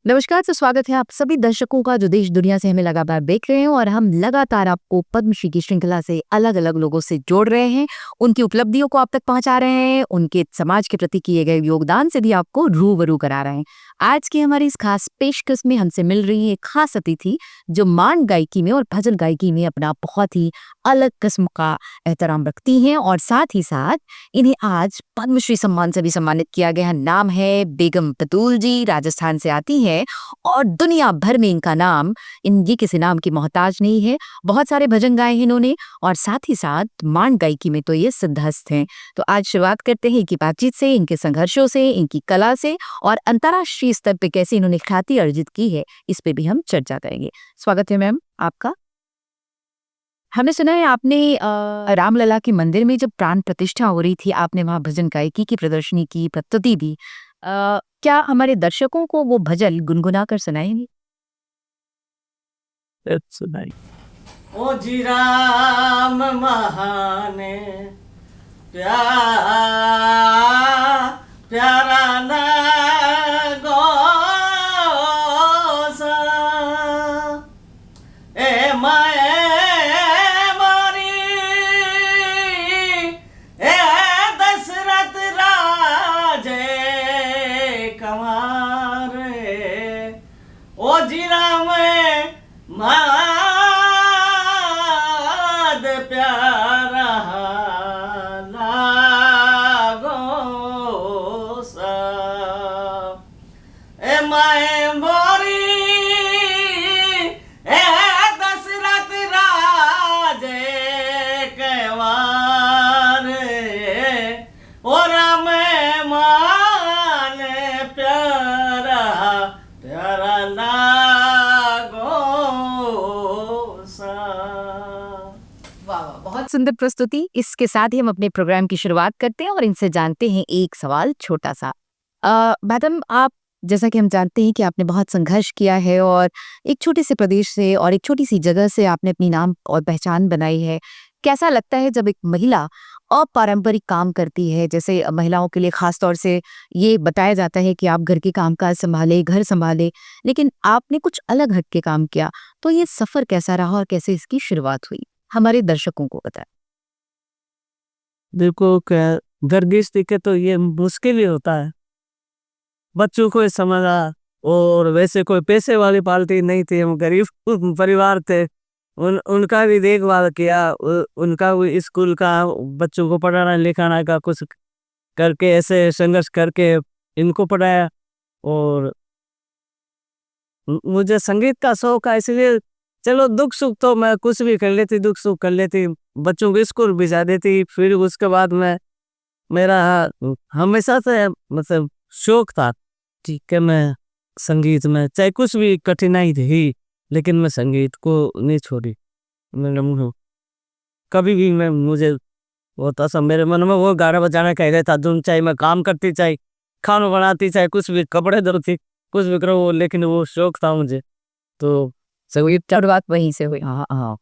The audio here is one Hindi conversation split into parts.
नमस्कार, तो स्वागत है आप सभी दर्शकों का जो देश दुनिया से हमें लगातार देख रहे हैं और हम लगातार आपको पद्मश्री की श्रृंखला से अलग-अलग लोगों से जोड़ रहे हैं, उनकी उपलब्धियों को आप तक पहुंचा रहे हैं, उनके समाज के प्रति किए गए योगदान से भी आपको रूबरू करा रहे हैं। आज की हमारी इस खास पेशकश में हमसे मिल रही है एक खास अतिथि जो मांड गायकी में और भजन गायकी में अपना बहुत ही अलग किस्म का एहतराम रखती हैं और साथ ही साथ इन्हें आज पद्मश्री सम्मान से भी सम्मानित किया गया है। नाम है बेगम बतूल जी, राजस्थान से आती हैं और दुनिया भर में इनका नाम इनकी किसी नाम की मोहताज नहीं है। बहुत सारे भजन गाए हैं इन्होंने और साथ ही साथ मांड गायकी में तो ये सिद्धहस्त हैं। तो आज शुरुआत करते हैं इनकी बातचीत से, इनके संघर्षों से, इनकी कला से और अंतर्राष्ट्रीय स्तर पे कैसे इन्होंने ख्याति अर्जित की है, इस पे भी हम चर्चा करेंगे। स्वागत है मैम आपका। हमने सुना है आपने रामलला के मंदिर में जब प्राण प्रतिष्ठा हो रही थी, आपने वहाँ भजन गायकी की प्रदर्शनी की, प्रस्तुति दी। क्या हमारे दर्शकों को वो भजन गुनगुना कर सुनाएंगे? सुनाई। ओ जी राम महाने प्यारा ना गोसा ए माए मारी ए दशरथ राजे कंवर ओ जी राम माद प्यारा लागो सा ए माए मोरी ए दशरथ राजे कंवर ओ राम मान प्यारा प्यारा लागो सा। वाह वाह, बहुत सुंदर प्रस्तुति। इसके साथ ही हम अपने प्रोग्राम की शुरुआत करते हैं और इनसे जानते हैं एक सवाल छोटा सा। मैडम, आप जैसा कि हम जानते हैं कि आपने बहुत संघर्ष किया है और एक छोटे से प्रदेश से और एक छोटी सी जगह से आपने अपनी नाम और पहचान बनाई है। कैसा लगता है जब एक महिला अपारंपरिक काम करती है? जैसे महिलाओं के लिए खास तौर से ये बताया जाता है कि आप घर के कामकाज संभाले, घर संभाले, लेकिन आपने कुछ अलग हट के काम किया। तो ये सफर कैसा रहा और कैसे इसकी शुरुआत हुई, हमारे दर्शकों को बताएं। देखो क्या गर्गिश दिखे तो ये मुश्किल ही होता है बच्चों को समझा। और वैसे कोई पैसे वाली पार्टी नहीं थी, हम गरीब परिवार थे। उनका भी देखभाल किया, उनका भी स्कूल का बच्चों को पढ़ाना लिखाना का कुछ करके ऐसे संघर्ष करके इनको पढ़ाया। और मुझे संगीत का शौक है, इसलिए चलो दुख सुख तो मैं कुछ भी कर लेती, दुख सुख कर लेती, बच्चों को स्कूल भिजा देती। फिर उसके बाद मैं मेरा हमेशा से मतलब शौक था ठीक है, मैं संगीत में चाहे कुछ भी कठिनाई थी लेकिन मैं संगीत को नहीं छोड़ी। मैंने कभी भी मैं मुझे होता सब मेरे मन में वो गाना बजाना कह रहा था धुन, चाहे मैं काम करती, चाहे खाना बनाती, चाहे कुछ भी कपड़े धोती, कुछ भी करो, लेकिन वो शौक था मुझे। तो ये शुरुआत वहीं से हुई। हाँ हाँ।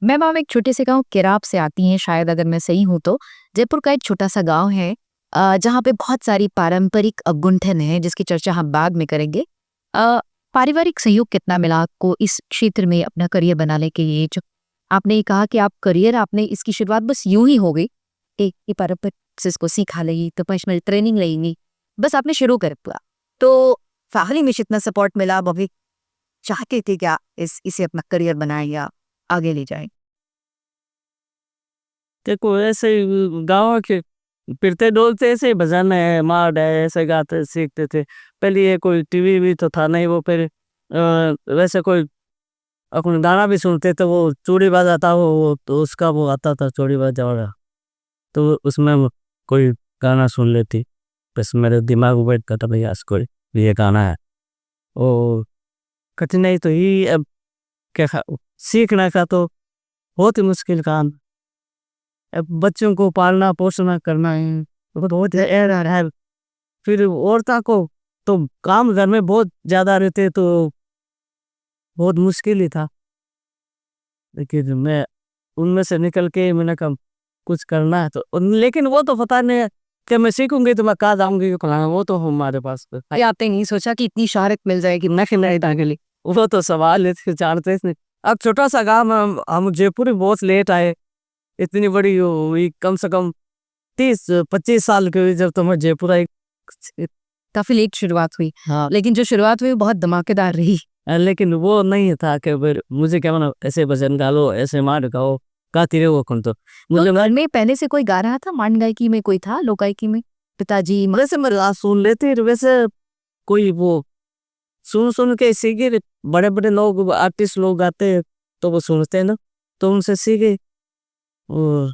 मैम, आप एक छोटे से गांव केराप से आती हैं, शायद अगर मैं सही हूँ तो। जयपुर का एक छोटा सा गांव है जहाँ पे बहुत सारी पारंपरिक गुंठन है जिसकी चर्चा हम बाद में करेंगे। पारिवारिक सहयोग कितना मिला आपको इस क्षेत्र में अपना करियर बनाने के लिए? जो आपने कहा कि आप करियर, आपने इसकी शुरुआत बस यूं ही हो गई कि पारंपरिक से इसको सीखा लेगी, तो प्रोफेशनल ट्रेनिंग लेंगी, बस आपने शुरू कर दिया। तो फैमिली में जितना सपोर्ट मिला, अब अभी चाहते थे क्या इसे अपना करियर बनाए या आगे ले जाए? देखो ऐसे गाँव के फिरते डोलते ऐसे भजन है, मार है, ऐसे गाते सीखते थे। पहले ये कोई टीवी भी तो था नहीं, वो फिर वैसे कोई अपन गाना भी सुनते थे, वो चूड़ी बजाता वो तो उसका वो आता था चूड़ी बजा वाला, तो उसमें वो कोई गाना सुन लेती। बस मेरे दिमाग में बैठ था भैया आज कोई ये गाना है। ओ कठिनाई तो ही अब क्या सीखना का तो बहुत ही मुश्किल काम। अब बच्चों को पालना पोसना करना है तो बहुत है। फिर औरता को तो काम घर में बहुत ज्यादा रहते तो बहुत मुश्किल ही था, लेकिन मैं उनमें से निकल के मैंने कहा कुछ करना है तो लेकिन वो तो पता नहीं कि मैं सीखूंगी तो मैं कहाँ जाऊंगी फलाना, वो तो हमारे पास भाई आपने नहीं सोचा कि इतनी शोहरत मिल जाएगी मैं के लिए? वो तो सवाल है, जानते हैं। अब छोटा सा गाँव हम जयपुर में बहुत लेट आए, इतनी बड़ी हुई कम से कम 30-25 साल की हुई जब तो मैं जयपुर आई। काफी लेट शुरुआत हुई, हाँ, लेकिन जो शुरुआत हुई वो बहुत धमाकेदार रही। लेकिन वो नहीं था कि फिर मुझे क्या माना ऐसे भजन गा लो, ऐसे मार गाओ, गाती रहो कौन तो मुझे तो घर में पहले से कोई गा रहा था? मान गायकी में कोई था? लोक गायकी में पिताजी वैसे मैं सुन लेते, वैसे कोई वो सुन के सीखे। बड़े बड़े लोग आर्टिस्ट लोग गाते हैं तो वो सुनते हैं ना, तो उनसे सीखे। और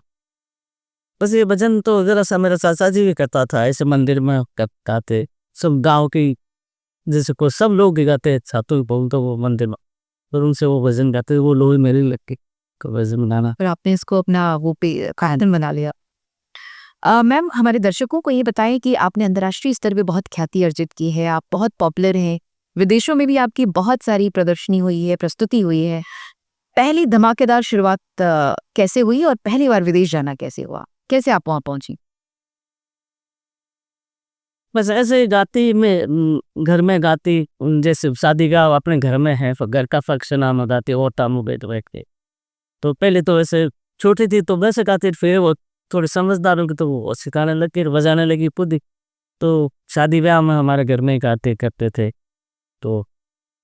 बस ये भजन तो जरा सा मेरा चाचा जी भी करता था, ऐसे मंदिर में गाते सब गांव की, जैसे को सब लोग ही गाते हैं, छातू बोल तो वो मंदिर में, और उनसे वो भजन गाते, वो लोग मेरे लग के भजन गाना। और आपने इसको अपना वो पे कायदन बना लिया। मैम हमारे दर्शकों को ये बताएं कि आपने अंतर्राष्ट्रीय स्तर पे बहुत ख्याति अर्जित की है, आप बहुत पॉपुलर हैं, विदेशों में भी आपकी बहुत सारी प्रदर्शनी हुई है, प्रस्तुति हुई है। पहली धमाकेदार शुरुआत कैसे हुई और पहली बार विदेश जाना कैसे हुआ? कैसे आप वहाँ पहुंची? बस ऐसे ही गाती में घर में गाती, जैसे शादी का अपने घर में है, घर का फंक्शन आना गाती और टामू बैठ बैठ के। तो पहले तो वैसे छोटी थी तो वैसे गाती, फिर वो थोड़ी समझदार होगी तो वो सिखाने लगी, बजाने लगी खुद ही। तो शादी ब्याह में हमारे घर में ही गाते करते थे। तो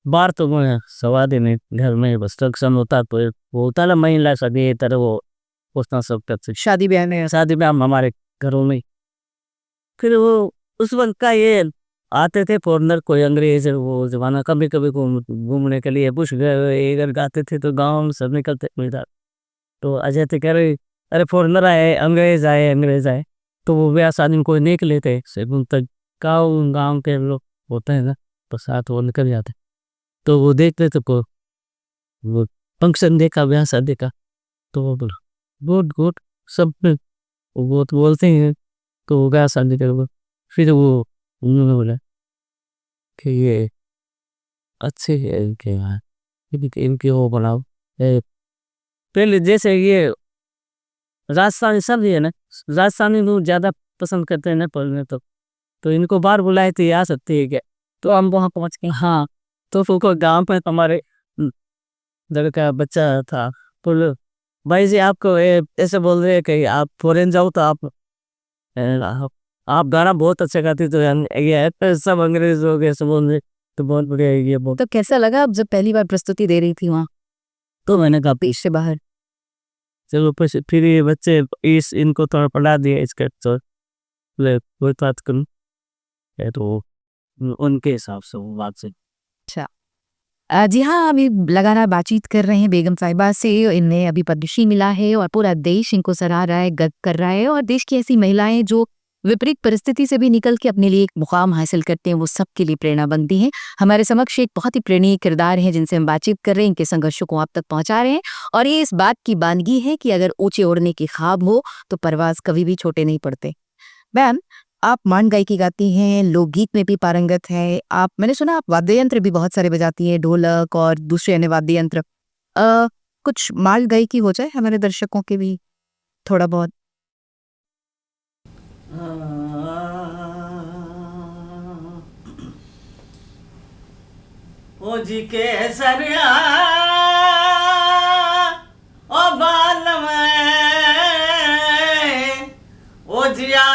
बाहर तो मैं सवाद ही नहीं, घर में बस फंक्शन होता तो वो होता ना महिला शादी ये तरह वो उसना सब करते। शादी ब्याह में शादी ब्याह में हमारे घरों में ही। फिर वो उस वक्त का ये आते थे फॉरनर, कोई अंग्रेज, वो जमाना कभी कभी घूमने के लिए बुश गए इधर गाते थे तो गांव में सब निकलते इधर। तो अजय थे कह रहे अरे फॉरनर आए, अंग्रेज आए, तो वो ब्याह शादी में कोई निकले थे सेगुन तक गाँव के लोग होते हैं ना, तो साथ वो निकल जाते। तो वो देखते थे को वो फंक्शन देखा, ब्याह शादी का, तो वो बोला गुड गुड सब में वो तो बोलते हैं। तो वो ब्याह शादी कर, फिर वो उन्होंने बोला कि ये अच्छे है इनके यहाँ, इनके वो बनाओ। पहले जैसे ये राजस्थानी सब ये ना, राजस्थानी लोग ज़्यादा पसंद करते हैं ना पढ़ने, तो इनको बाहर बुलाए थे आ सकती है क्या, तो हम वहाँ पहुँच गए। हाँ, तो फिर गाँव पे हमारे लड़का बच्चा था, बोलो भाई जी आपको ऐसे बोल रहे हैं कि आप फॉरेन जाओ तो आप गाना बहुत अच्छा गाती, तो ये सब अंग्रेज हो गए सब बोल रहे, तो बहुत बढ़िया है ये बहुत। तो कैसा लगा अब जब पहली बार प्रस्तुति दे रही थी वहाँ तो मैंने कहा देश से बाहर? चलो फिर ये बच्चे इनको थोड़ा पढ़ा दिया इसका, तो कोई बात करूँ तो उनके हिसाब से वो बात से। अच्छा जी हाँ, अभी लगातार बातचीत कर रहे हैं बेगम साहिबा से। इन्हें अभी पद्मश्री मिला है और पूरा देश इनको सराह रहा है, गर्व कर रहा है। और देश की ऐसी महिलाएं जो विपरीत परिस्थिति से भी निकल के अपने लिए एक मुकाम हासिल करते हैं, वो सबके लिए प्रेरणा बनती हैं। हमारे समक्ष एक बहुत ही प्रेरणीय किरदार है जिनसे हम बातचीत कर रहे हैं, इनके संघर्षों को आप तक पहुंचा रहे हैं। और ये इस बात की बानगी है कि अगर ऊंचे उड़ने की ख्वाब हो तो परवाज कभी भी छोटे नहीं पड़ते। मैम आप मान गायकी गाती हैं, लोकगीत में भी पारंगत है आप, मैंने सुना आप वाद्य यंत्र भी बहुत सारे बजाती हैं, ढोलक और दूसरे अन्य वाद्य यंत्र। कुछ माल गायकी हो जाए हमारे दर्शकों के भी थोड़ा बहुत। ओ जी के सरिया ओ बाल में ओ जिया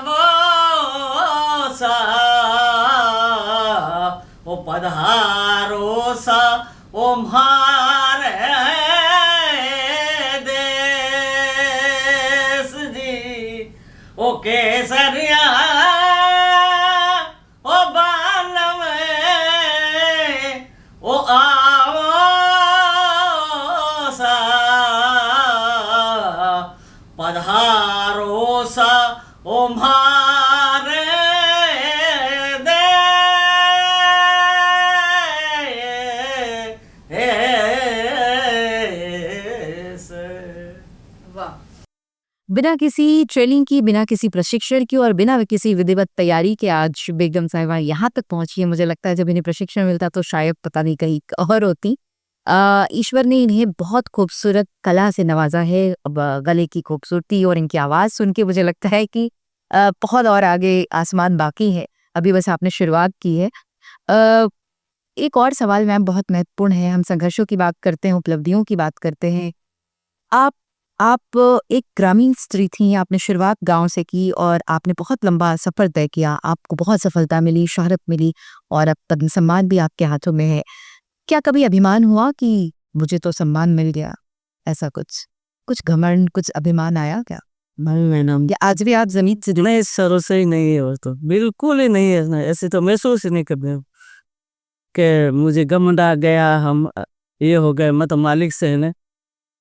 वो सा ओ पधारो सा ओ म्हारे देश जी ओ केसरिया ओ बाल में ओ आओ सा पधारो सा ओ म्हारे देश। वाह। बिना किसी ट्रेनिंग की, बिना किसी प्रशिक्षण की और बिना किसी विधिवत तैयारी के आज बेगम साहिबा यहाँ तक पहुंची है। मुझे लगता है जब इन्हें प्रशिक्षण मिलता तो शायद पता नहीं कहीं और होती। ईश्वर ने इन्हें बहुत खूबसूरत कला से नवाजा है। अब गले की खूबसूरती और इनकी आवाज़ सुन के मुझे लगता है कि बहुत और आगे आसमान बाकी है, अभी बस आपने शुरुआत की है। अ, एक और सवाल मैम बहुत महत्वपूर्ण है, हम संघर्षों की बात करते हैं, उपलब्धियों की बात करते हैं। आप आप एक ग्रामीण स्त्री थीं, आपने शुरुआत गाँव से की और आपने बहुत लंबा सफ़र तय किया, आपको बहुत सफलता मिली, शोहरत मिली और अब पद्म सम्मान भी आपके हाथों में है। क्या कभी अभिमान हुआ कि मुझे तो सम्मान मिल गया, ऐसा कुछ? कुछ घमंड, कुछ अभिमान आया क्या? नहीं मैडम, या आज भी आप ज़मीन से जुड़े नहीं सरों से ही नहीं है, वो तो बिल्कुल ही नहीं है ना, ऐसे तो महसूस ही नहीं करते हम कि मुझे घमंड आ गया, हम ये हो गए। मैं तो मालिक से है ना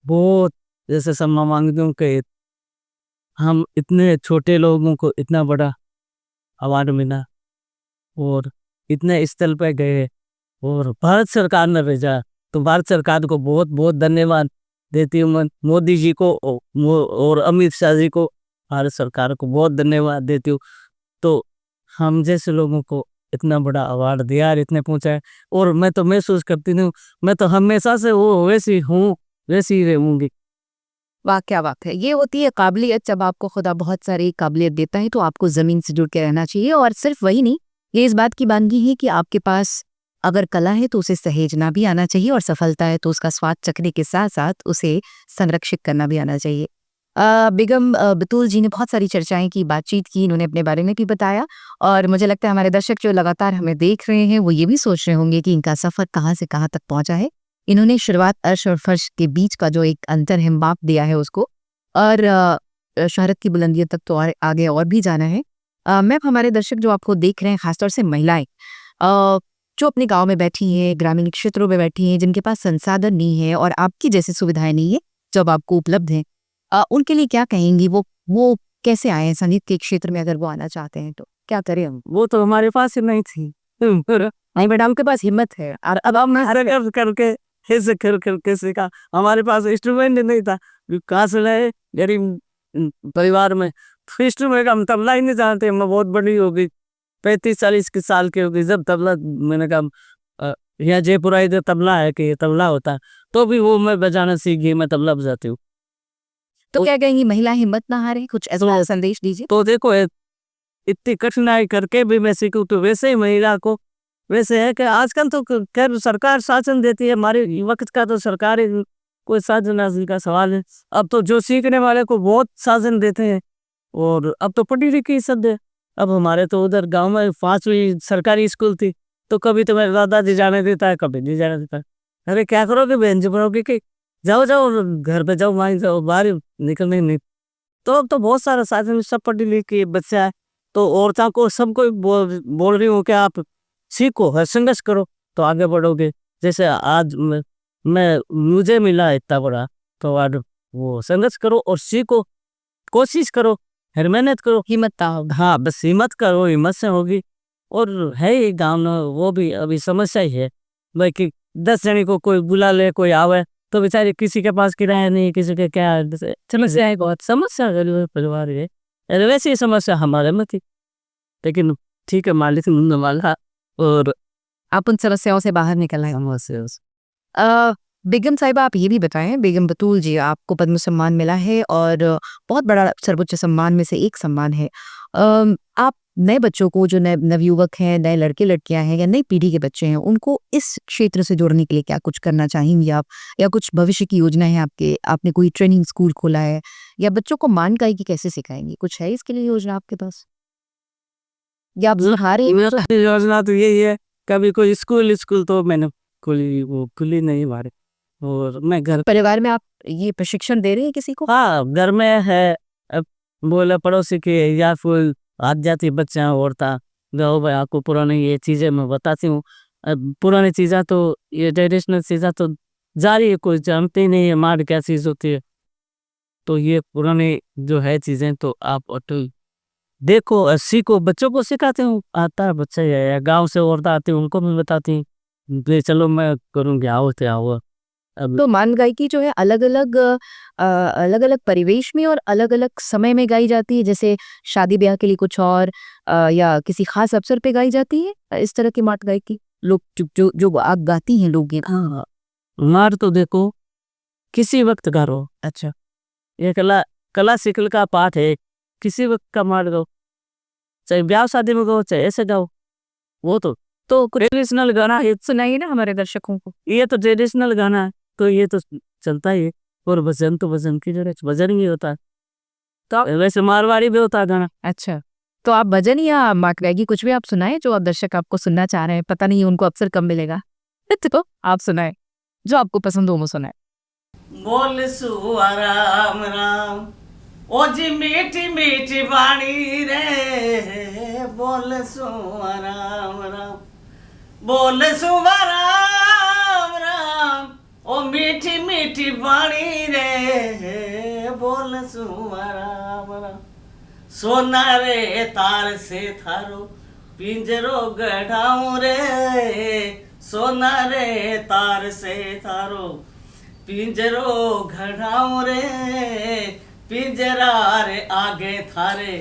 बहुत जैसे क्षमा मांगता हूँ कि हम इतने छोटे लोगों को इतना बड़ा अवार्ड मिला और इतने स्थल पे गए और भारत सरकार ने भेजा, तो भारत सरकार को बहुत बहुत धन्यवाद देती हूँ मैं। मोदी जी को और अमित शाह जी को, भारत सरकार को बहुत धन्यवाद देती हूँ। तो हम जैसे लोगों को इतना बड़ा अवार्ड दिया और इतने पहुंचाए, और मैं तो महसूस करती हूँ मैं तो हमेशा से वो वैसी हूँ, वैसी ही रहूंगी। वाह! क्या बात है। ये होती है काबिलियत, जब आपको खुदा बहुत सारी काबिलियत देता है तो आपको ज़मीन से जुड़ के रहना चाहिए और सिर्फ वही नहीं, ये इस बात की बानगी है कि आपके पास अगर कला है तो उसे सहेजना भी आना चाहिए और सफलता है तो उसका स्वाद चखने के साथ-साथ उसे संरक्षित करना भी आना चाहिए। बेगम बतूल जी ने बहुत सारी चर्चाएँ की, बातचीत की, इन्होंने अपने बारे में भी बताया और मुझे लगता है हमारे दर्शक जो लगातार हमें देख रहे हैं वो ये भी सोच रहे होंगे कि इनका सफ़र कहाँ से कहाँ तक पहुँचा है। इन्होंने शुरुआत अर्श और फर्श के बीच का जो एक अंतर है माप दिया है उसको और शोहरत की बुलंदियों तक तो और आगे और भी जाना है। मैम हमारे दर्शक जो आपको देख रहे हैं खासतौर से महिलाएं जो अपने गांव में बैठी हैं, ग्रामीण क्षेत्रों में बैठी हैं, जिनके पास संसाधन नहीं है और आपकी जैसी सुविधाएं नहीं है जब आपको उपलब्ध हैं, उनके लिए क्या कहेंगी? वो कैसे आए हैं संगीत के क्षेत्र में? अगर वो आना चाहते हैं तो क्या करें हम? वो तो हमारे पास ही नहीं थी। नहीं बेटा, आपके पास हिम्मत है और अब हम अरे कर करके ऐसे कर करके सीखा। हमारे पास इंस्ट्रूमेंट नहीं था, कहाँ से लाए गरीब परिवार में। तो इंस्ट्रूमेंट हम तबला ही नहीं जानते। मैं बहुत बड़ी हो गई, 35-40 के साल की हो गई जब तबला, मैंने कहा यहाँ जयपुरा इधर तबला है कि ये तबला होता है, तो भी वो मैं बजाना सीख गई, मैं तबला बजाती हूँ। तो क्या कहेंगी महिला हिम्मत ना हारे? कुछ ऐसा संदेश दीजिए। तो देखो इतनी कठिनाई करके भी मैं सीखूं, तो वैसे ही महिला को वैसे है कि आजकल तो खैर सरकार शासन देती है, हमारे वक्त का तो सरकार ही कोई शासन हासिल का सवाल है। अब तो जो सीखने वाले को बहुत शासन देते हैं और अब तो पढ़ी लिखी सब है। अब हमारे तो उधर गांव में 5वीं सरकारी स्कूल थी, तो कभी तो मेरे दादाजी जाने देता है, कभी नहीं जाने देता है। अरे क्या करोगे बहन जी, बनोगे कि जाओ जाओ घर पे जाओ, वहीं जाओ, बाहर निकलने नहीं। तो अब तो बहुत सारा साधन, सब पढ़ी लिखी बच्चा है, तो औरतों को सबको बोल रही हूँ कि आप सीखो, हर संघर्ष करो तो आगे बढ़ोगे। जैसे आज मुझे मिला इतना बड़ा, तो आज वो संघर्ष करो और सीखो, कोशिश करो, हर मेहनत करो। हिम्मत ना हो। हाँ बस हिम्मत करो, हिम्मत से होगी। और है ही गाँव में वो भी अभी समस्या ही है भाई कि 10 जने को कोई बुला ले, कोई आवे, तो बेचारे किसी के पास किराया नहीं, किसी के क्या समस्या है, बहुत समस्या गरीब परिवार है। अरे वैसी ही समस्या हमारे में थी, लेकिन ठीक है मालिक ने वाला और आप उन समस्याओं से बाहर निकल आए। बेगम साहिबा आप ये भी बताएं, बेगम बतूल जी आपको पद्म सम्मान मिला है और बहुत बड़ा सर्वोच्च सम्मान में से एक सम्मान है। आप नए बच्चों को, जो नए नवयुवक हैं, नए लड़के लड़कियां हैं या नई पीढ़ी के बच्चे हैं, उनको इस क्षेत्र से जोड़ने के लिए क्या कुछ करना चाहेंगी आप, या कुछ भविष्य की योजना है आपके? आपने कोई ट्रेनिंग स्कूल खोला है या बच्चों को मान गायकी कैसे सिखाएंगी? कुछ है इसके लिए योजना आपके पास या आप हारे? मेरा योजना तो यही है, कभी कोई स्कूल तो मैंने खुली नहीं हमारे, और मैं घर परिवार में आप ये प्रशिक्षण दे रहे हैं किसी को? हाँ घर में है। अब बोले पड़ोसी के या फिर आत जाती बच्चे औरता जाओ भाई, आपको पुरानी ये चीजें मैं बताती हूँ। अब पुरानी चीज़ें तो ये ट्रेडिशनल चीज़ें तो जारी है, कोई जानते ही नहीं है मार क्या चीज़ होती है। तो ये पुरानी जो है चीज़ें तो आप अटल देखो और सीखो, बच्चों को सिखाते हूँ, आता है बच्चा या गांव से औरतें आती हैं उनको भी बताती हूँ, ले चलो मैं करूँगी, आओ तो आओ। अब तो मान गायकी जो है अलग अलग परिवेश में और अलग अलग समय में गाई जाती है, जैसे शादी ब्याह के लिए कुछ और या किसी खास अवसर पे गाई जाती है इस तरह की माट गायकी? लोग जो आप गाती हैं लोकगीत। हाँ मार तो देखो किसी वक्त करो, अच्छा ये कला क्लासिकल का पाठ है, किसी वक्त का मार दो, चाहे ब्याह शादी में गाओ चाहे ऐसे गाओ, वो तो कुछ ट्रेडिशनल गाना है। सुनाइए ना हमारे दर्शकों को। ये तो ट्रेडिशनल गाना है, तो ये तो चलता ही है। और भजन तो भजन की जरूरत, भजन भी होता है, तो वैसे मारवाड़ी भी होता है गाना। अच्छा, तो आप भजन या माकरेगी कुछ भी आप सुनाए जो आप दर्शक आपको सुनना चाह रहे हैं, पता नहीं उनको अवसर कब मिलेगा। तो आप सुनाए जो आपको पसंद हो वो सुनाए। बोल सुआ राम राम, ओ जी मीठी मीठी वाणी रे, बोल सुआ राम राम, बोल सुआ राम राम, ओ मीठी मीठी वाणी रे, बोल सुआ राम राम। सोना रे तार से थारो पिंजरो गढ़ाऊं रे, सोना रे तार से थारो पिंजरो घड़ाऊं रे, पिंजरा रे आगे थारे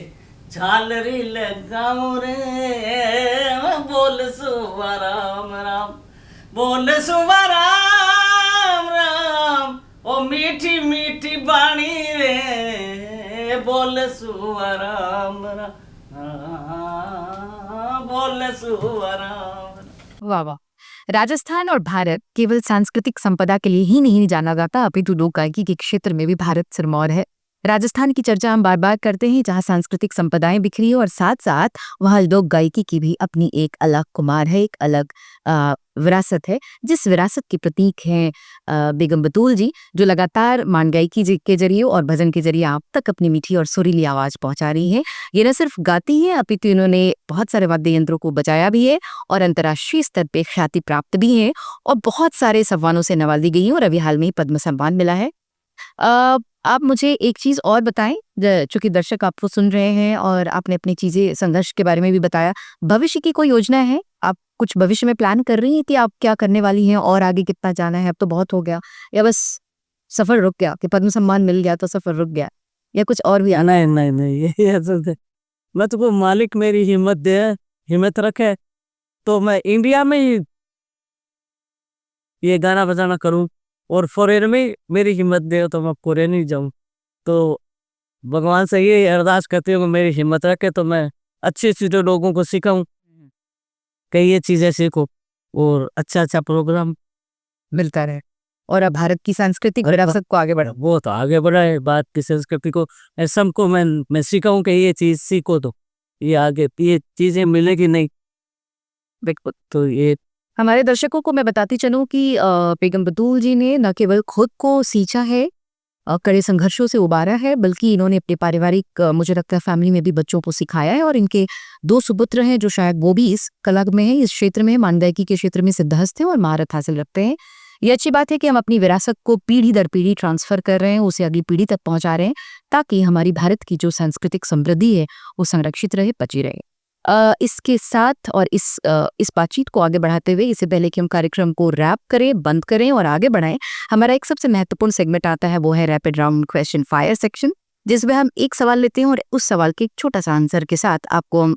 झालरी लगाऊं रे, बोल सुवा राम राम, बोल सुवा राम राम, ओ मीठी मीठी बाणी रे, बोल सुवा राम राम, बोल सुवा राम। वाह वाह। राजस्थान और भारत केवल सांस्कृतिक संपदा के लिए ही नहीं जाना जाता, अपितु लोक गायकी के क्षेत्र में भी भारत सिरमौर है। राजस्थान की चर्चा हम बार बार करते हैं, जहाँ सांस्कृतिक संपदाएं बिखरी है और साथ साथ वहाँ लोक गायकी की भी अपनी एक अलग कुमार है, एक अलग विरासत है, जिस विरासत के प्रतीक हैं बेगम बतूल जी, जो लगातार मान गायकी के जरिए और भजन के जरिए आप तक अपनी मीठी और सुरीली आवाज पहुंचा रही है। ये न सिर्फ गाती है, अपितु इन्होंने बहुत सारे वाद्य यंत्रों को बजाया भी है और अंतर्राष्ट्रीय स्तर पे ख्याति प्राप्त भी है और बहुत सारे सम्मानों से नवाजी गई हैं और अभी हाल में ही पद्म सम्मान मिला है। आप मुझे एक चीज और बताएं, चूंकि दर्शक आपको सुन रहे हैं और आपने अपनी चीजें संघर्ष के बारे में भी बताया, भविष्य की कोई योजना है? आप कुछ भविष्य में प्लान कर रही हैं कि आप क्या करने वाली हैं और आगे कितना जाना है? अब तो बहुत हो गया, या बस सफर रुक गया कि पद्म सम्मान मिल गया तो सफर रुक गया, या कुछ और भी? नहीं नहीं नहीं, ये असल है। मैं तो मालिक मेरी हिम्मत दे, हिम्मत रखे, तो मैं इंडिया में ही ये गाना बजाना करूं, और फॉरेन में मेरी हिम्मत दे तो मैं फॉरेन ही जाऊं। तो भगवान से ये अरदास करती हूँ कि मेरी हिम्मत रखे, तो मैं अच्छे अच्छे लोगों को सिखाऊं, कई ये चीजें सीखो और अच्छा अच्छा प्रोग्राम मिलता रहे और अब भारत की सांस्कृतिक विरासत को आगे बढ़ा। वो तो आगे बढ़ाए, बात की संस्कृति को सबको मैं सिखाऊं कि ये चीज सीखो, तो ये आगे ये चीजें मिलेगी नहीं। बिल्कुल। तो ये हमारे दर्शकों को मैं बताती चलूं कि बेगम बतूल जी ने न केवल खुद को सींचा है, कड़े संघर्षों से उबारा है, बल्कि इन्होंने अपने पारिवारिक मुझे लगता है फैमिली में भी बच्चों को सिखाया है और इनके 2 सुपुत्र हैं जो शायद वो भी इस कला में है, इस क्षेत्र में, मान गायकी के क्षेत्र में सिद्धहस्त हैं और महारत हासिल रखते हैं। ये अच्छी बात है कि हम अपनी विरासत को पीढ़ी दर पीढ़ी ट्रांसफर कर रहे हैं, उसे अगली पीढ़ी तक पहुंचा रहे हैं, ताकि हमारी भारत की जो सांस्कृतिक समृद्धि है वो संरक्षित रहे, बची रहे। इसके साथ और इस बातचीत को आगे बढ़ाते हुए, इससे पहले कि हम कार्यक्रम को रैप करें, बंद करें और आगे बढ़ाएं, हमारा एक सबसे महत्वपूर्ण सेगमेंट आता है, वो है rapid round question fire section, जिसमें हम एक सवाल लेते हैं और उस सवाल के एक छोटा सा आंसर के साथ आपको हम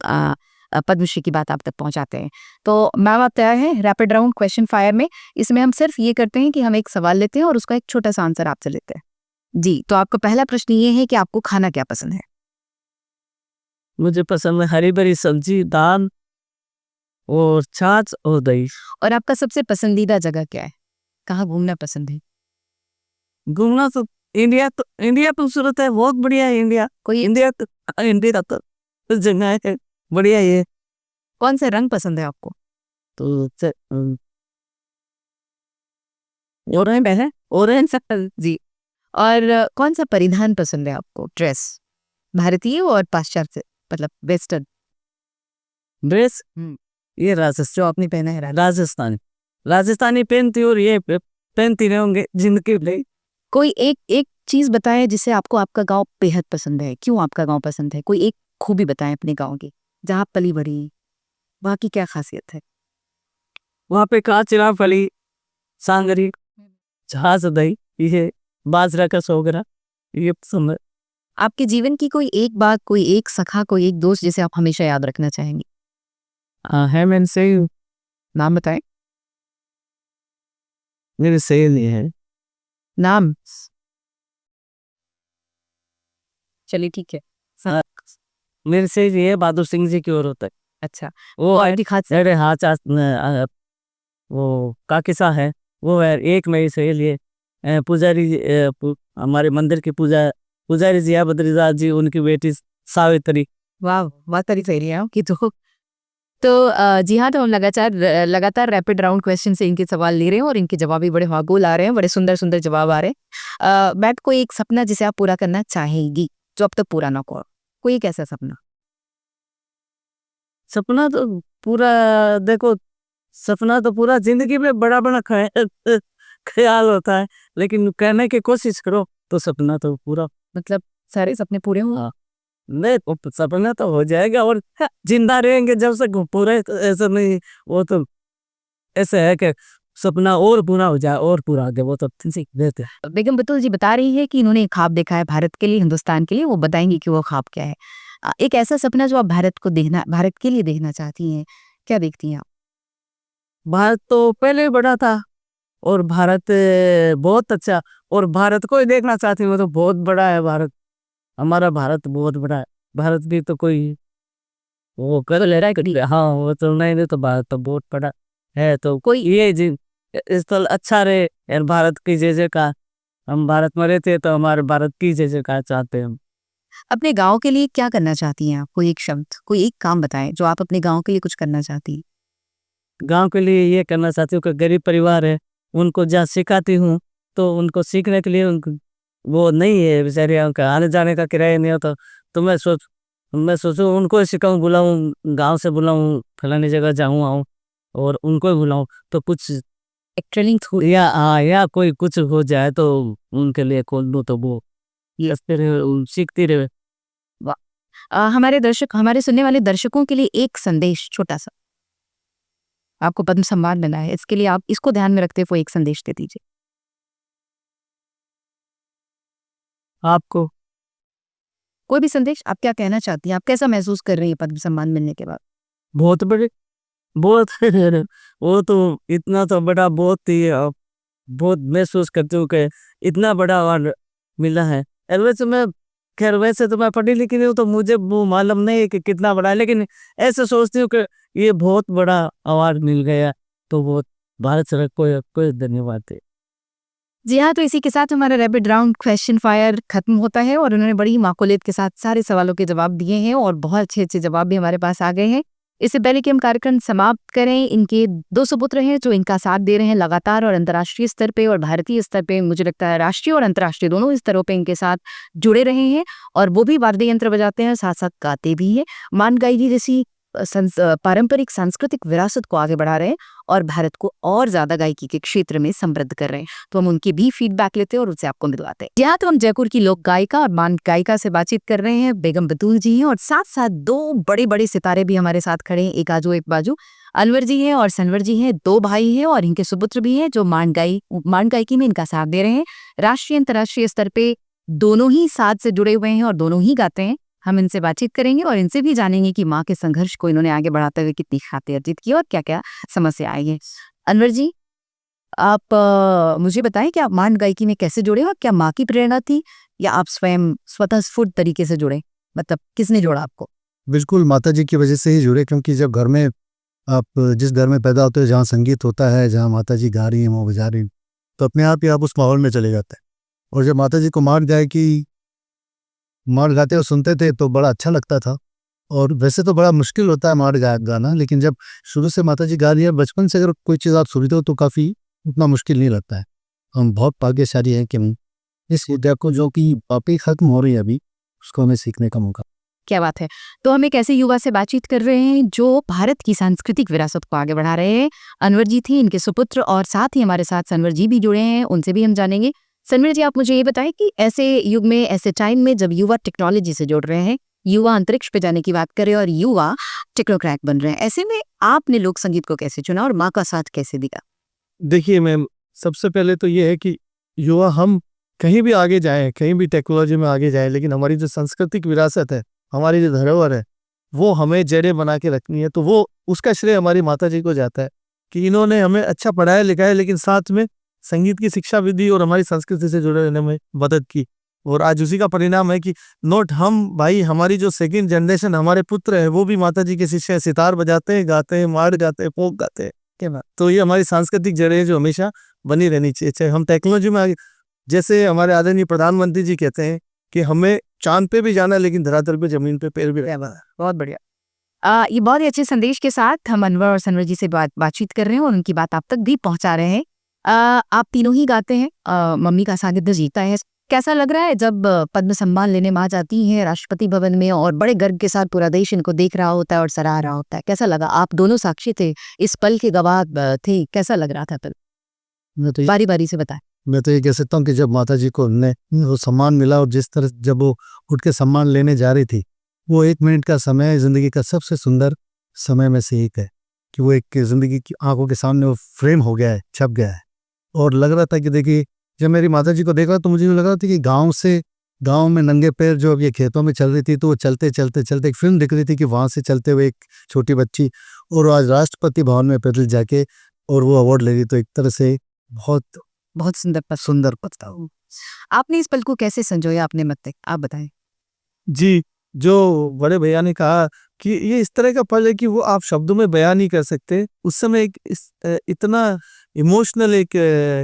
पद्मश्री की बात आप तक पहुंचाते हैं। तो मैम आप तैयार हैं रैपिड राउंड क्वेश्चन फायर में? इसमें हम सिर्फ ये करते हैं कि हम एक सवाल लेते हैं और उसका एक छोटा सा आंसर आपसे लेते हैं। जी, तो आपका पहला प्रश्न ये है कि आपको खाना क्या पसंद है? मुझे पसंद है हरी भरी सब्जी, दाल और छाछ और दही। और आपका सबसे पसंदीदा जगह क्या है? कहाँ घूमना पसंद है? घूमना तो इंडिया खूबसूरत है, बहुत बढ़िया है इंडिया। कोई इंडिया तो जगह है बढ़िया ये। कौन सा रंग पसंद है आपको? तो ऑरेंज है, ऑरेंज जी। और कौन सा परिधान पसंद है आपको? ड्रेस भारतीय और पाश्चात्य, मतलब वेस्टर्न ड्रेस। ये राजस्थान जो आपने पहना है? राजस्थानी पहनती और ये पहनती रहेंगे जिंदगी भर। कोई एक चीज बताएं जिससे आपको आपका गांव बेहद पसंद है, क्यों आपका गांव पसंद है? कोई एक खूबी बताएं अपने गांव की, जहाँ आप पली बड़ी, वहाँ की क्या खासियत है? वहाँ पे काचरा फली, सांगरी, छाछ दही, ये बाजरा का सोगरा, ये पसंद है। आपके जीवन की कोई एक बात, कोई एक सखा, कोई एक दोस्त जिसे आप हमेशा याद रखना चाहेंगे? है मैंने सही, नाम बताएं। मेरे सही नहीं है नाम। चलिए ठीक है। मेरे से ये बहादुर सिंह जी की ओर होता है। अच्छा, वो और है भी खास अरे हाँ वो काकिसा है, वो है 1 मई से लिए पुजारी हमारे मंदिर की पुजारी जिया बद्रीदास जी, उनकी बेटी सावित्री। वाह, बहुत तारीफ सही रही है आपकी तो जी हाँ, तो हम लगातार रैपिड राउंड क्वेश्चन से इनके सवाल ले रहे हैं और इनके जवाब भी बड़े माकूल आ रहे हैं, बड़े सुंदर सुंदर जवाब आ रहे हैं। बैट कोई एक सपना जिसे आप पूरा करना चाहेगी, जो अब तक पूरा ना हो, कोई एक ऐसा सपना? सपना तो पूरा, देखो सपना तो पूरा जिंदगी में बड़ा बड़ा ख्याल होता है, लेकिन कहने की कोशिश करो तो सपना तो पूरा। मतलब सारे सपने पूरे हों? हाँ, नहीं वो सपना तो हो जाएगा, और जिंदा रहेंगे जब तक पूरे तो ऐसा नहीं, वो तो ऐसे है कि सपना और पूरा हो जाए और पूरा हो जाए, वो तो सीख देते हैं। बेगम बतूल जी बता रही है कि इन्होंने एक ख्वाब देखा है भारत के लिए, हिंदुस्तान के लिए, वो बताएंगी कि वो ख्वाब क्या है। एक ऐसा सपना जो आप भारत के लिए देखना चाहती हैं, क्या देखती हैं आप? भारत तो पहले बड़ा था, और भारत बहुत अच्छा, और भारत को ही देखना चाहती हूँ, वो तो बहुत बड़ा है भारत, हमारा भारत बहुत बड़ा है। भारत भी तो कोई वो कर ले रहा है कभी, हाँ वो तो नहीं तो भारत तो बहुत बड़ा है, तो कोई ये स्थल अच्छा रहे, यार भारत की जय जयकार, हम भारत में रहते हैं तो हमारे भारत की जय जयकार चाहते हैं हम। अपने गांव के लिए क्या करना चाहती हैं आप? कोई एक शब्द, कोई एक काम बताएं जो आप अपने गांव के लिए कुछ करना चाहती हैं। गांव के लिए ये करना चाहती हूँ कि गरीब परिवार है, उनको जहाँ सिखाती हूँ तो उनको सीखने के लिए उनको वो नहीं है बेचारे, उनका आने जाने का किराया नहीं होता, तो मैं सोचूं उनको ही सिखाऊं, बुलाऊं गांव से, बुलाऊं फलानी जगह जाऊं आऊं और उनको ही बुलाऊं, तो कुछ एक ट्रेनिंग थ्रू या कोई कुछ हो जाए तो उनके लिए खोल दूं, तो वो सीखते रहे, सीखती रहे। हमारे सुनने वाले दर्शकों के लिए एक संदेश छोटा सा, आपको पद्म सम्मान मिला है, इसके लिए आप इसको ध्यान में रखते हुए एक संदेश दे दीजिए। आपको कोई भी संदेश, आप क्या कहना चाहती हैं, आप कैसा महसूस कर रही हैं पद्म सम्मान मिलने के बाद? बहुत बड़े, बहुत वो तो इतना तो बड़ा, बहुत ही बहुत महसूस करती हूँ कि इतना बड़ा अवार्ड मिला है। और वैसे मैं, खैर वैसे तो मैं पढ़ी लिखी नहीं हूँ, तो मुझे वो मालूम नहीं है कि कितना बड़ा है, लेकिन ऐसे सोचती हूँ कि ये बहुत बड़ा अवार्ड मिल गया, तो बहुत भारत सरकार को कोई धन्यवाद है। जी हाँ, तो इसी के साथ हमारा रैपिड राउंड क्वेश्चन फायर खत्म होता है और उन्होंने बड़ी माकूलियत के साथ सारे सवालों के जवाब दिए हैं और बहुत अच्छे अच्छे जवाब भी हमारे पास आ गए हैं। इससे पहले कि हम कार्यक्रम समाप्त करें, इनके 2 सुपुत्र हैं जो इनका साथ दे रहे हैं लगातार, और अंतर्राष्ट्रीय स्तर पे और भारतीय स्तर पे, मुझे लगता है राष्ट्रीय और अंतर्राष्ट्रीय दोनों स्तरों पे इनके साथ जुड़े रहे हैं, और वो भी वाद्य यंत्र बजाते हैं, साथ साथ गाते भी हैं। मान गायरी जैसी पारंपरिक सांस्कृतिक विरासत को आगे बढ़ा रहे हैं और भारत को और ज्यादा गायकी के क्षेत्र में समृद्ध कर रहे हैं। तो हम उनकी भी फीडबैक लेते हैं और उनसे आपको मिलवाते हैं। यहाँ तो हम जयपुर की लोक गायिका और मान गायिका से बातचीत कर रहे हैं, बेगम बतूल जी हैं, और साथ साथ 2 बड़े बड़े सितारे भी हमारे साथ खड़े हैं, एक आजू एक बाजू। अनवर जी हैं और सनवर जी हैं, 2 भाई हैं और इनके सुपुत्र भी हैं जो मान गायकी में इनका साथ दे रहे हैं। राष्ट्रीय अंतर्राष्ट्रीय स्तर पे दोनों ही साथ से जुड़े हुए हैं और दोनों ही गाते हैं। हम इनसे बातचीत करेंगे और इनसे भी जानेंगे कि माँ के संघर्ष को इन्होंने आगे बढ़ाते हुए कितनी खातिर अर्जित की और क्या क्या समस्या आई है। अनवर जी, आप मुझे बताएं कि आप मान गायकी में कैसे जुड़े और क्या माँ की प्रेरणा थी या आप स्वयं स्वतः स्फूर्त तरीके से जुड़े? मतलब किसने जोड़ा आपको? बिल्कुल माता जी की वजह से ही जुड़े, क्योंकि जब घर में आप जिस घर में पैदा होते हो, जहाँ संगीत होता है, जहाँ माता जी गा रही हैं, वो बजा रही हैं, तो अपने आप ही आप उस माहौल में चले जाते हैं। और जब माता जी को मार गाते और सुनते थे तो बड़ा अच्छा लगता था। और वैसे तो बड़ा मुश्किल होता है मार गाना, लेकिन जब शुरू से माता जी गा रही है, बचपन से अगर कोई चीज़ आप सुनते हो तो काफ़ी उतना मुश्किल नहीं लगता है। हम बहुत भाग्यशाली हैं कि हम इस विद्या को, जो कि वाकई खत्म हो रही है अभी, उसको हमें सीखने का मौका। क्या बात है। तो हम एक ऐसे युवा से बातचीत कर रहे हैं जो भारत की सांस्कृतिक विरासत को आगे बढ़ा रहे हैं। अनवर जी थी, इनके सुपुत्र, और साथ ही हमारे साथ सनवर जी भी जुड़े हैं, उनसे भी हम जानेंगे। सनवर जी, आप मुझे ये बताएं कि ऐसे युग में, ऐसे टाइम में जब युवा टेक्नोलॉजी से जुड़ रहे हैं, युवा अंतरिक्ष पे जाने की बात करें और युवा टेक्नोक्रैक बन रहे हैं, ऐसे में आपने लोक संगीत को कैसे चुना और माँ का साथ कैसे दिया? देखिए मैम, सबसे पहले तो ये है कि युवा हम कहीं भी आगे जाएं, कहीं भी टेक्नोलॉजी में आगे जाएं, लेकिन हमारी जो सांस्कृतिक विरासत है, हमारी जो धरोहर है, वो हमें जड़ें बना के रखनी है। तो वो उसका श्रेय हमारी माता जी को जाता है कि इन्होंने हमें अच्छा पढ़ाया लिखाया, लेकिन साथ में संगीत की शिक्षा भी दी और हमारी संस्कृति से जुड़े रहने में मदद की। और आज उसी का परिणाम है कि नोट हम भाई, हमारी जो सेकंड जनरेशन, हमारे पुत्र है, वो भी माता जी के शिष्य है, सितार बजाते हैं, गाते हैं, मार गाते हैं, फोक गाते हैं। क्या बात। तो ये हमारी सांस्कृतिक जड़ें हैं जो हमेशा बनी रहनी चाहिए। चाहे हम टेक्नोलॉजी में आगे, जैसे हमारे आदरणीय प्रधानमंत्री जी कहते हैं कि हमें चांद पे भी जाना है लेकिन धरातल पे जमीन पे पैर भी रखना है। बहुत बढ़िया। ये बहुत ही अच्छे संदेश के साथ हम अनवर और सनवर जी से बातचीत कर रहे हैं और उनकी बात आप तक भी पहुंचा रहे हैं। आप तीनों ही गाते हैं, मम्मी का सानिध्य जीता है। कैसा लग रहा है जब पद्म सम्मान लेने माँ जाती हैं राष्ट्रपति भवन में और बड़े गर्व के साथ पूरा देश इनको देख रहा होता है और सराह रहा होता है? कैसा लगा? आप दोनों साक्षी थे, इस पल के गवाह थे, कैसा लग रहा था पल? बारी बारी से बताएं। मैं तो ये कह सकता हूँ कि जब माता जी को वो सम्मान मिला और जिस तरह जब वो उठ के सम्मान लेने जा रही थी, वो 1 मिनट का समय जिंदगी का सबसे सुंदर समय में से एक है कि वो एक जिंदगी की आंखों के सामने वो फ्रेम हो गया है, छप गया है। और लग रहा था कि देखिए, जब मेरी माता जी को देखा तो मुझे लग रहा था कि गांव में नंगे पैर जो अब ये खेतों में चल रही थी, तो वो चलते चलते चलते एक फिल्म दिख रही थी कि वहां से चलते हुए एक छोटी बच्ची और आज राष्ट्रपति भवन में पैदल जाके और वो अवार्ड ले रही। तो एक तरह से बहुत बहुत सुंदर पल था। आपने इस पल को कैसे संजोया अपने मत तक, आप बताएं। जी, जो बड़े भैया ने कहा कि ये इस तरह का पल है कि वो आप शब्दों में बयान नहीं कर सकते। उस समय इतना इमोशनल एक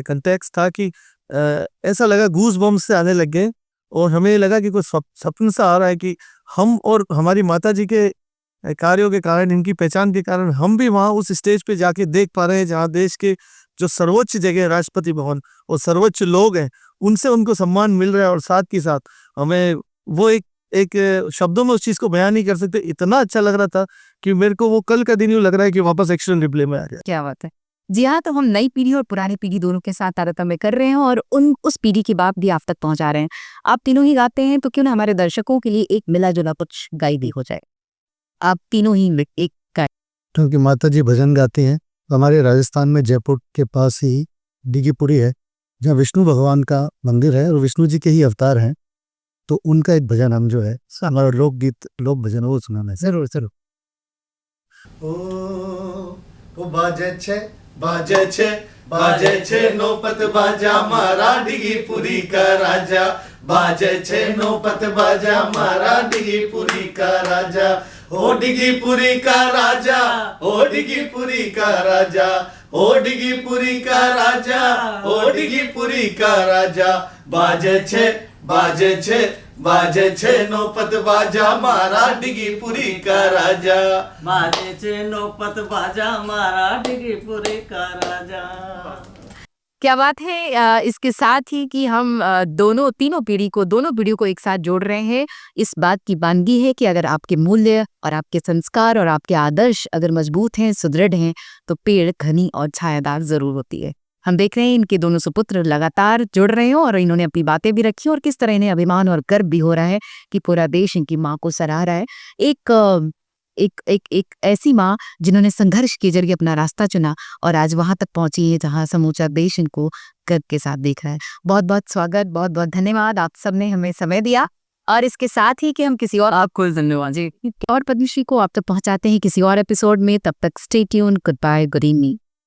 कंटेक्स्ट था कि ऐसा लगा गूज बम्स से आने लग गए और हमें लगा कि कोई सपन सा आ रहा है कि हम और हमारी माता जी के कार्यों के कारण, इनकी पहचान के कारण हम भी वहाँ उस स्टेज पे जाके देख पा रहे हैं जहाँ देश के जो सर्वोच्च जगह है राष्ट्रपति भवन और सर्वोच्च लोग हैं, उनसे उनको सम्मान मिल रहा है। और साथ के साथ हमें वो एक शब्दों में उस चीज को बयान नहीं कर सकते, इतना अच्छा लग रहा था कि मेरे को वो कल का दिन यूं लग रहा है कि वापस एक्शन रिप्ले में आ गया। क्या बात है। जी हाँ, तो हम नई पीढ़ी और पुरानी पीढ़ी दोनों के साथ तारतम्य कर रहे हैं और उस पीढ़ी की बात भी आप तक पहुंचा रहे हैं। आप तीनों ही गाते हैं, तो क्यों ना हमारे दर्शकों के लिए एक मिला जुला कुछ गाई भी हो जाए। आप तीनों ही एक गाय। क्योंकि माता जी भजन गाती हैं। हमारे राजस्थान में जयपुर के पास ही डिगीपुरी है, जहाँ विष्णु भगवान का मंदिर है और विष्णु जी के ही अवतार हैं। तो उनका एक भजन हम जो है हमारा लोकगीत, लोक भजन, वो सुनाना है। जरूर जरूर। ओ बाजे छे नौपत बाजा मारा डिगीपुरी का राजा, बाजे छे नौपत बाजा मारा डिगीपुरी का राजा, ओ डिगीपुरी का राजा, ओ डिगीपुरी का राजा, ओ डिगीपुरी का राजा, ओ डिगीपुरी का राजा, बाजे छे नौपत बाजा मारा डिगीपुरी का राजा, बाजे छे नौपत बाजा मारा डिगीपुरी का राजा। क्या बात है। इसके साथ ही कि हम दोनों पीढ़ियों को एक साथ जोड़ रहे हैं। इस बात की बानगी है कि अगर आपके मूल्य और आपके संस्कार और आपके आदर्श अगर मजबूत हैं, सुदृढ़ हैं, तो पेड़ घनी और छायादार जरूर होती है। हम देख रहे हैं इनके दोनों सुपुत्र लगातार जुड़ रहे हैं और इन्होंने अपनी बातें भी रखी और किस तरह इन्हें अभिमान और गर्व भी हो रहा है कि पूरा देश इनकी माँ को सराह रहा है। एक ऐसी माँ जिन्होंने संघर्ष के जरिए अपना रास्ता चुना और आज वहां तक पहुंची है जहां समूचा देश इनको गर्व के साथ देख रहा है। बहुत बहुत स्वागत, बहुत बहुत धन्यवाद, आप सबने हमें समय दिया। और इसके साथ ही कि हम किसी और आपको धन्यवाद जी और पद्मश्री को आप तक पहुंचाते हैं किसी और एपिसोड में। तब तक stay tuned, goodbye, good evening.